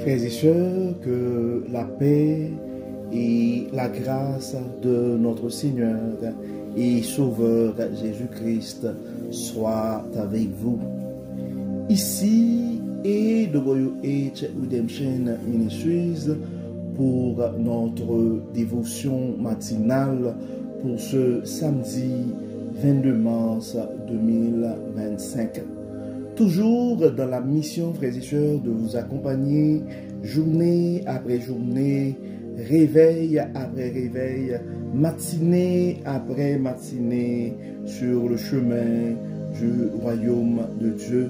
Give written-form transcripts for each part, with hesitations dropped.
Frères et sœurs, que la paix et la grâce de notre Seigneur et Sauveur Jésus-Christ soient avec vous. Ici est The Royal Age Redemption Ministries pour notre dévotion matinale pour ce samedi 22 mars 2025. Toujours dans la mission, frères et sœurs, de vous accompagner journée après journée, réveil après réveil, matinée après matinée, sur le chemin du royaume de Dieu.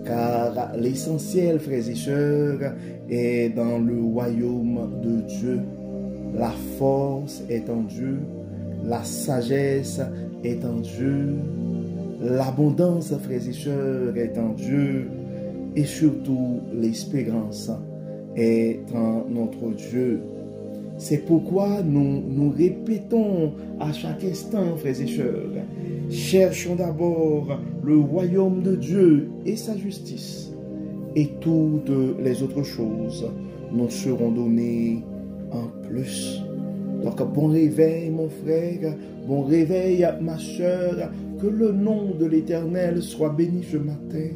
Car l'essentiel, frères et sœurs, est dans le royaume de Dieu. La force est en Dieu, la sagesse est en Dieu, l'abondance, frères et sœurs, est en Dieu, et surtout l'espérance est en notre Dieu. C'est pourquoi nous répétons à chaque instant, frères et sœurs, cherchons d'abord le royaume de Dieu et sa justice, et toutes les autres choses nous seront données en plus. Donc bon réveil mon frère, bon réveil ma sœur, que le nom de l'Éternel soit béni ce matin,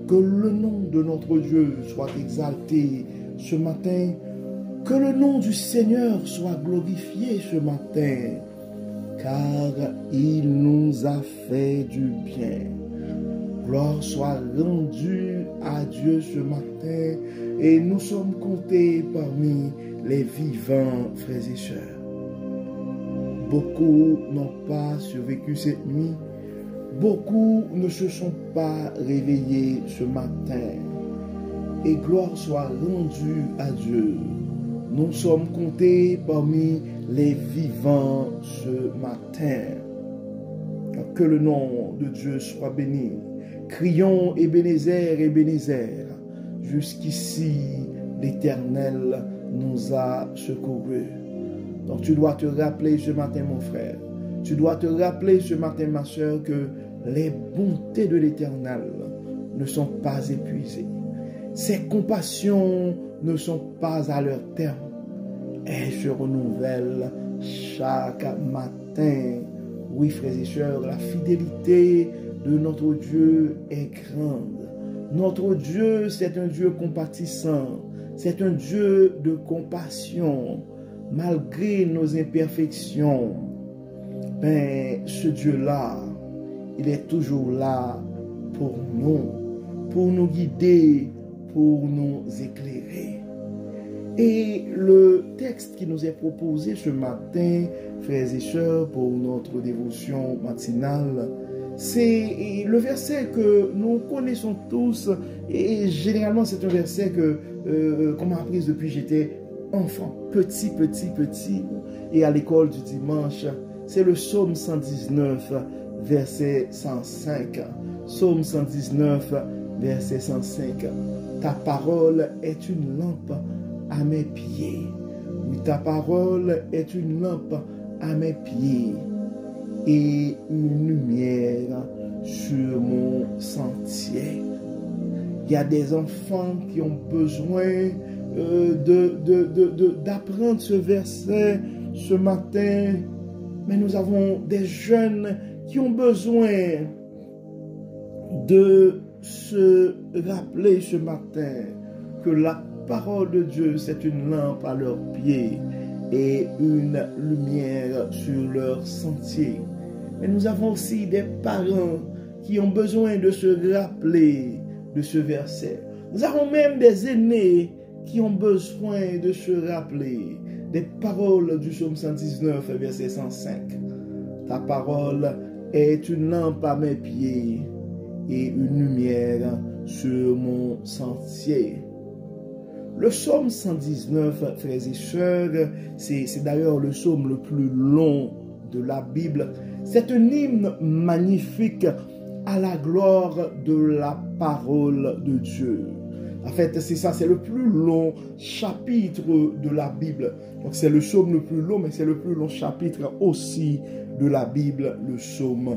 que le nom de notre Dieu soit exalté ce matin, que le nom du Seigneur soit glorifié ce matin, car il nous a fait du bien. Gloire soit rendue à Dieu ce matin, et nous sommes comptés parmi les vivants, frères et sœurs. Beaucoup n'ont pas survécu cette nuit, beaucoup ne se sont pas réveillés ce matin, et gloire soit rendue à Dieu. Nous sommes comptés parmi les vivants ce matin. Que le nom de Dieu soit béni. Crions Ebenezer, Ebenezer. Jusqu'ici, l'Éternel nous a secourus. Donc tu dois te rappeler ce matin, mon frère. Tu dois te rappeler ce matin, ma soeur, que les bontés de l'Éternel ne sont pas épuisées. Ses compassions ne sont pas à leur terme. Elles se renouvellent chaque matin. Oui, frères et sœurs, la fidélité de notre Dieu est grande. Notre Dieu, c'est un Dieu compatissant. C'est un Dieu de compassion. Malgré nos imperfections, ce Dieu-là, il est toujours là pour nous guider, pour nous éclairer. Et le texte qui nous est proposé ce matin, frères et sœurs, pour notre dévotion matinale, c'est le verset que nous connaissons tous, et généralement c'est un verset qu'on m'a appris depuis que j'étais enfant, petit, et à l'école du dimanche. C'est le psaume 119, verset 105. Psaume 119, verset 105. Ta parole est une lampe à mes pieds. Oui, ta parole est une lampe à mes pieds et une lumière sur mon sentier. Il y a des enfants qui ont besoin d'apprendre ce verset ce matin, mais nous avons des jeunes qui ont besoin de se rappeler ce matin que la parole de Dieu, c'est une lampe à leurs pieds et une lumière sur leur sentier. Mais nous avons aussi des parents qui ont besoin de se rappeler de ce verset. Nous avons même des aînés qui ont besoin de se rappeler des paroles du psaume 119, verset 105. Ta parole est une lampe à mes pieds et une lumière sur mon sentier. Le psaume 119, frères et sœurs, c'est d'ailleurs le psaume le plus long de la Bible. C'est un hymne magnifique à la gloire de la parole de Dieu. En fait, c'est ça, c'est le plus long chapitre de la Bible. Donc c'est le psaume le plus long, mais c'est le plus long chapitre aussi de la Bible, le psaume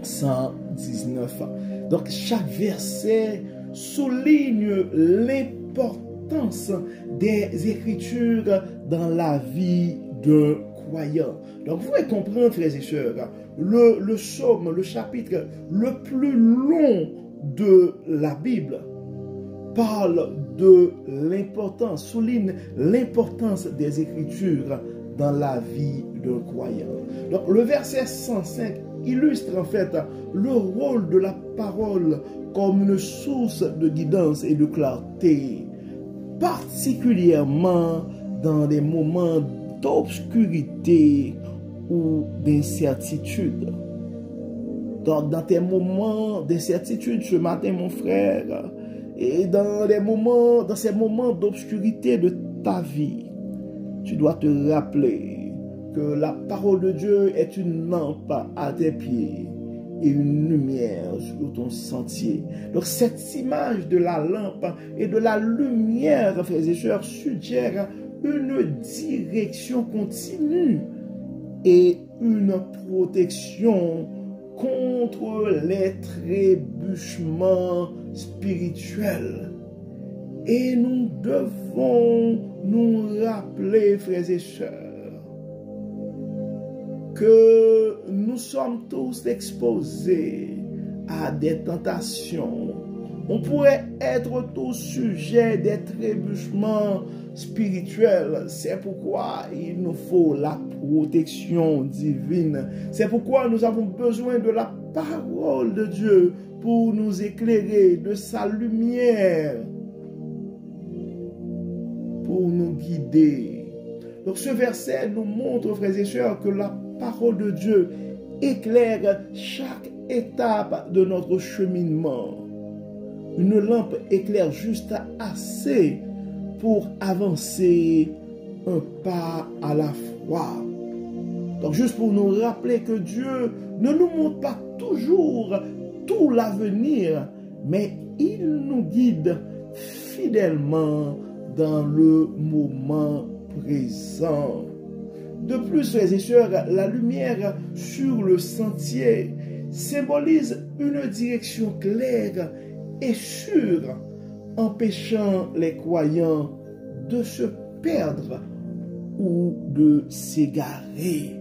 119. Donc chaque verset souligne l'importance l'importance des Écritures dans la vie d'un croyant. Donc vous pouvez comprendre, frères et sœurs, le psaume, le chapitre le plus long de la Bible parle de l'importance, souligne l'importance des Écritures dans la vie d'un croyant. Donc le verset 105 illustre en fait le rôle de la parole comme une source de guidance et de clarté, particulièrement dans des moments d'obscurité ou d'incertitude. Donc, dans tes moments d'incertitude ce matin, mon frère, et dans ces moments d'obscurité de ta vie, tu dois te rappeler que la parole de Dieu est une lampe à tes pieds et une lumière sur ton sentier. Donc cette image de la lampe et de la lumière, frères et sœurs, suggère une direction continue et une protection contre les trébuchements spirituels. Et nous devons nous rappeler, frères et sœurs, que nous sommes tous exposés à des tentations. On pourrait être tous sujets des trébuchements spirituels. C'est pourquoi il nous faut la protection divine. C'est pourquoi nous avons besoin de la parole de Dieu pour nous éclairer, de sa lumière pour nous guider. Donc ce verset nous montre, frères et sœurs, que la parole de Dieu éclaire chaque étape de notre cheminement. Une lampe éclaire juste assez pour avancer un pas à la fois. Donc juste pour nous rappeler que Dieu ne nous montre pas toujours tout l'avenir, mais il nous guide fidèlement dans le moment présent. De plus, frères et sœurs, la lumière sur le sentier symbolise une direction claire et sûre, empêchant les croyants de se perdre ou de s'égarer.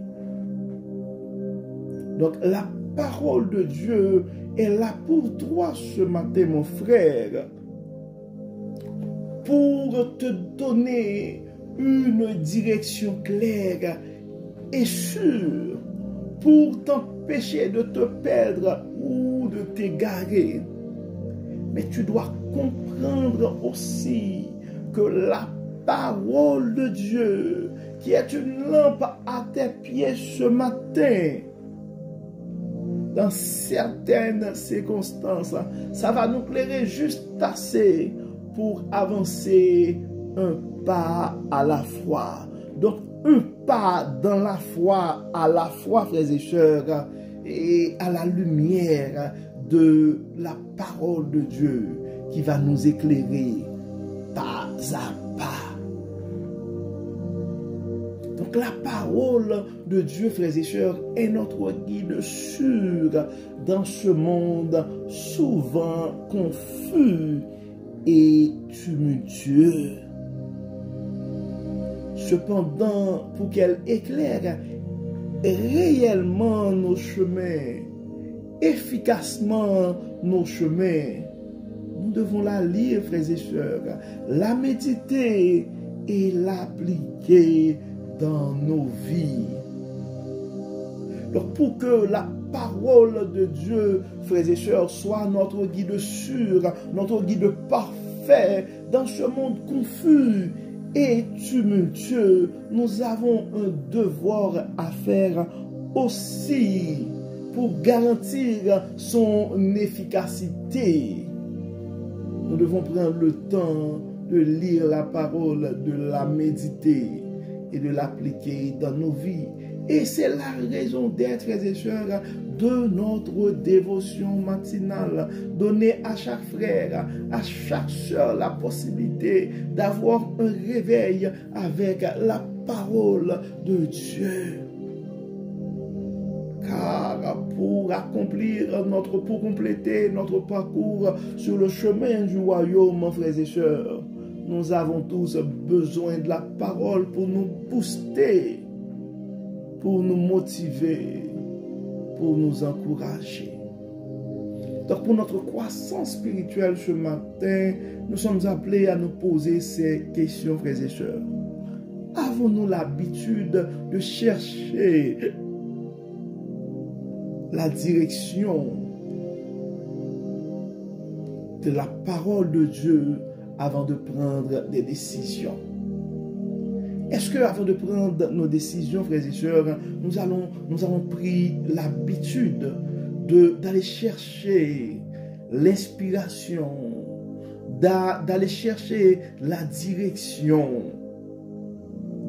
Donc la parole de Dieu est là pour toi ce matin, mon frère, pour te donner une direction claire et sûre, pour t'empêcher de te perdre ou de t'égarer. Mais tu dois comprendre aussi que la parole de Dieu, qui est une lampe à tes pieds ce matin, dans certaines circonstances, ça va nous éclairer juste assez pour avancer un pas à la fois. Donc, un pas dans la foi à la fois, frères et sœurs, et à la lumière de la parole de Dieu qui va nous éclairer pas à pas. Donc, la parole de Dieu, frères et sœurs, est notre guide sûr dans ce monde souvent confus et tumultueux. Cependant, pour qu'elle éclaire réellement nos chemins, efficacement nos chemins, nous devons la lire, frères et sœurs, la méditer et l'appliquer dans nos vies. Donc, pour que la parole de Dieu, frères et sœurs, soit notre guide sûr, notre guide parfait dans ce monde confus et tumultueux, nous avons un devoir à faire aussi pour garantir son efficacité. Nous devons prendre le temps de lire la parole, de la méditer et de l'appliquer dans nos vies. Et c'est la raison d'être, frères et sœurs, de notre dévotion matinale. Donner à chaque frère, à chaque sœur la possibilité d'avoir un réveil avec la parole de Dieu. Car pour compléter notre parcours sur le chemin du royaume, frères et sœurs, nous avons tous besoin de la parole pour nous booster, pour nous motiver, pour nous encourager. Donc pour notre croissance spirituelle ce matin, nous sommes appelés à nous poser ces questions, frères et sœurs. Avons-nous l'habitude de chercher la direction de la parole de Dieu avant de prendre des décisions? Est-ce que avant de prendre nos décisions, frères et sœurs, nous avons pris l'habitude d'aller chercher l'inspiration, d'aller chercher la direction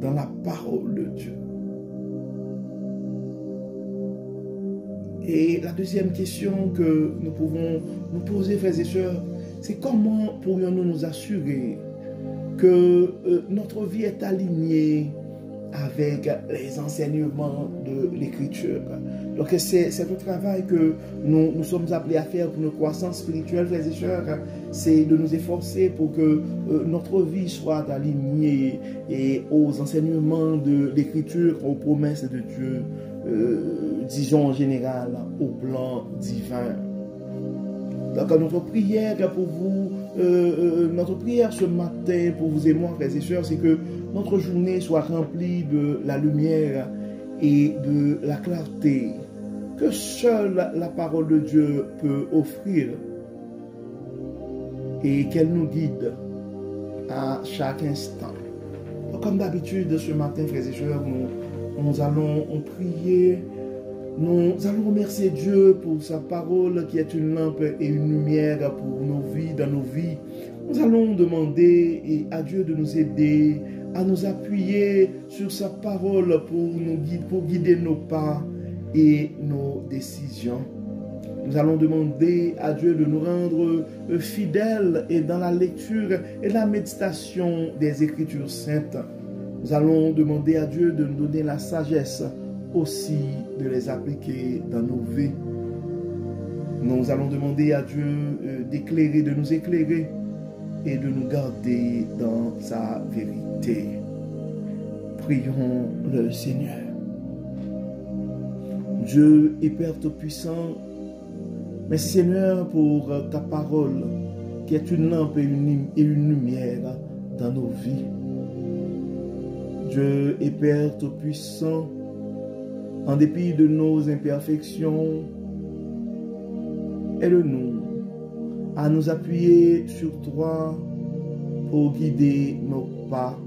dans la parole de Dieu? Et la deuxième question que nous pouvons nous poser, frères et sœurs, c'est comment pourrions-nous nous assurer que notre vie est alignée avec les enseignements de l'Écriture. Donc c'est un travail que nous sommes appelés à faire pour notre croissance spirituelle, frères et sœurs. C'est de nous efforcer pour que notre vie soit alignée aux enseignements de l'Écriture, aux promesses de Dieu, disons en général, au plan divin. Donc notre prière pour vous, notre prière ce matin pour vous et moi, frères et sœurs, c'est que notre journée soit remplie de la lumière et de la clarté que seule la parole de Dieu peut offrir et qu'elle nous guide à chaque instant. Donc, comme d'habitude, ce matin, frères et sœurs, nous allons prier. Nous allons remercier Dieu pour sa parole qui est une lampe et une lumière pour nos vies, dans nos vies. Nous allons demander à Dieu de nous aider, à nous appuyer sur sa parole pour guider nos pas et nos décisions. Nous allons demander à Dieu de nous rendre fidèles et dans la lecture et la méditation des Écritures saintes. Nous allons demander à Dieu de nous donner la sagesse aussi de les appliquer dans nos vies. Nous allons demander à Dieu de nous éclairer et de nous garder dans sa vérité. Prions le Seigneur. Dieu et Père Tout-Puissant, merci Seigneur pour ta parole qui est une lampe et une lumière dans nos vies. Dieu et Père Tout-Puissant, en dépit de nos imperfections, aide-nous à nous appuyer sur toi pour guider nos pas.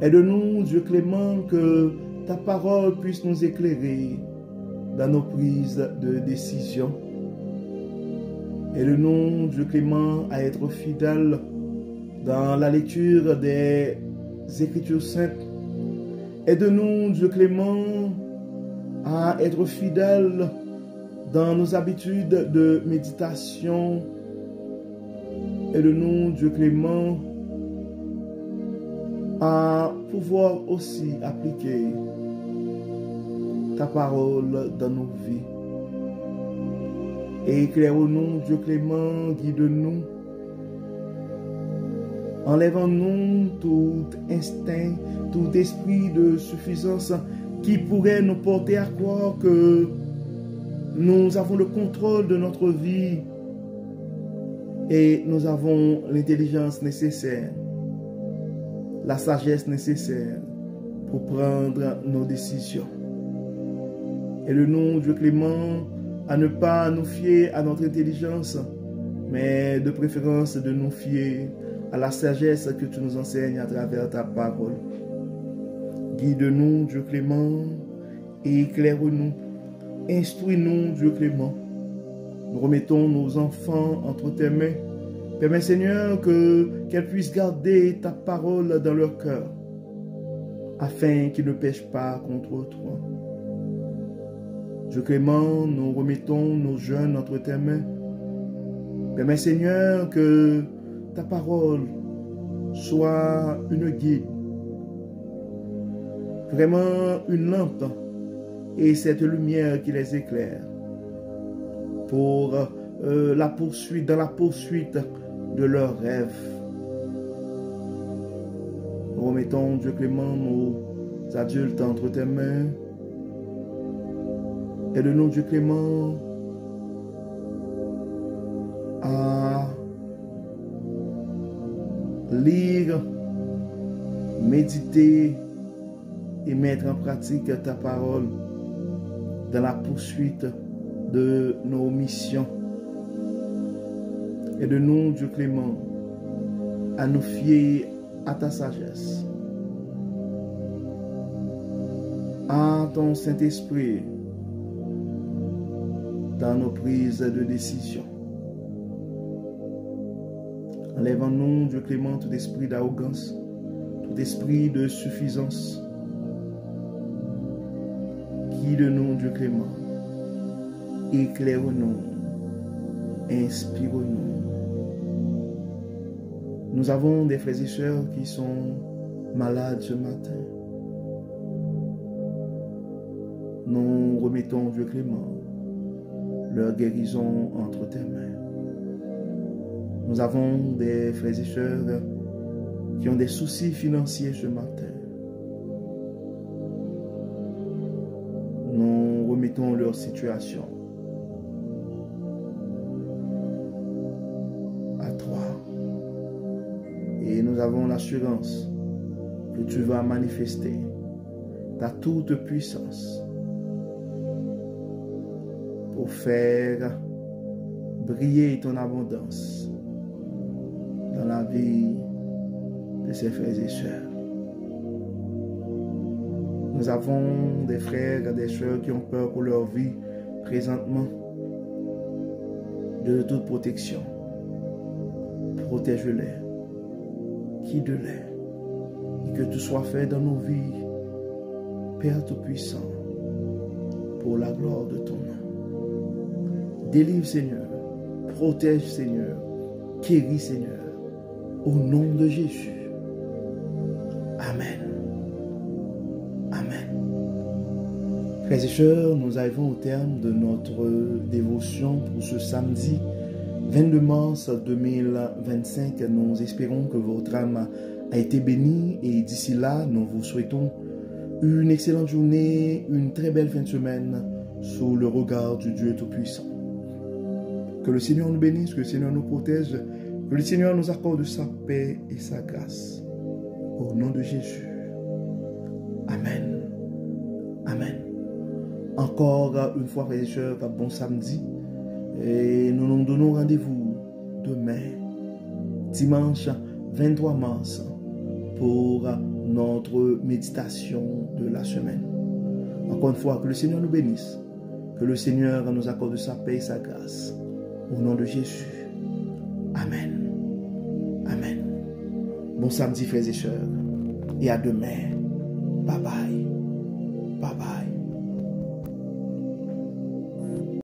Aide-nous, Dieu clément, que ta parole puisse nous éclairer dans nos prises de décision. Aide-nous, Dieu clément, à être fidèles dans la lecture des Écritures saintes. Aide-nous, Dieu clément, à être fidèles dans nos habitudes de méditation. Aide-nous, Dieu clément, à pouvoir aussi appliquer ta parole dans nos vies. Et éclaire-nous, Dieu clément, guide-nous. Enlève-nous tout instinct, tout esprit de suffisance qui pourrait nous porter à croire que nous avons le contrôle de notre vie et nous avons l'intelligence nécessaire, la sagesse nécessaire pour prendre nos décisions. Aide-nous, Dieu clément, à ne pas nous fier à notre intelligence, mais de préférence de nous fier à la sagesse que tu nous enseignes à travers ta parole. Guide-nous, Dieu clément, et éclaire-nous. Instruis-nous, Dieu clément. Nous remettons nos enfants entre tes mains. Permets, Seigneur, qu'elles puissent garder ta parole dans leur cœur, afin qu'ils ne pêchent pas contre toi. Dieu clément, nous remettons nos jeunes entre tes mains. Permets, Seigneur, que ta parole soit une guide, vraiment une lampe, et cette lumière qui les éclaire pour dans la poursuite de leurs rêves. Nous remettons, Dieu clément, nos adultes entre tes mains. Aide-nous, Dieu clément, à lire, méditer et mettre en pratique ta parole dans la poursuite de nos missions. Aide-nous, Dieu clément, à nous fier à ta sagesse, à ton Saint-Esprit dans nos prises de décision. Enlève-nous, Dieu clément, tout esprit d'arrogance, tout esprit de suffisance. Guide-nous, Dieu clément. Éclaire-nous. Inspire-nous. Nous avons des frères et sœurs qui sont malades ce matin. Nous remettons, Dieu clément, leur guérison entre tes mains. Nous avons des frères et sœurs qui ont des soucis financiers ce matin. Nous remettons leur situation à toi. Et nous avons l'assurance que tu vas manifester ta toute puissance pour faire briller ton abondance dans la vie de ses frères et sœurs. Nous avons des frères et des sœurs qui ont peur pour leur vie présentement. De toute protection, protège-les, guide-les, et que tout soit fait dans nos vies, Père Tout-Puissant, pour la gloire de ton nom. Délivre, Seigneur, protège, Seigneur, guéris, Seigneur, au nom de Jésus. Amen. Amen. Frères et sœurs, nous arrivons au terme de notre dévotion pour ce samedi 22 mars 2025. Nous espérons que votre âme a été bénie et d'ici là, nous vous souhaitons une excellente journée, une très belle fin de semaine sous le regard du Dieu Tout-Puissant. Que le Seigneur nous bénisse, que le Seigneur nous protège, que le Seigneur nous accorde sa paix et sa grâce. Au nom de Jésus. Amen. Amen. Encore une fois, frères et sœurs, bon samedi. Et nous nous donnons rendez-vous demain, dimanche 23 mars, pour notre méditation de la semaine. Encore une fois, que le Seigneur nous bénisse, que le Seigneur nous accorde sa paix et sa grâce. Au nom de Jésus. Amen. Amen. Bon samedi, frères et sœurs. Et à demain. Bye bye. Bye bye.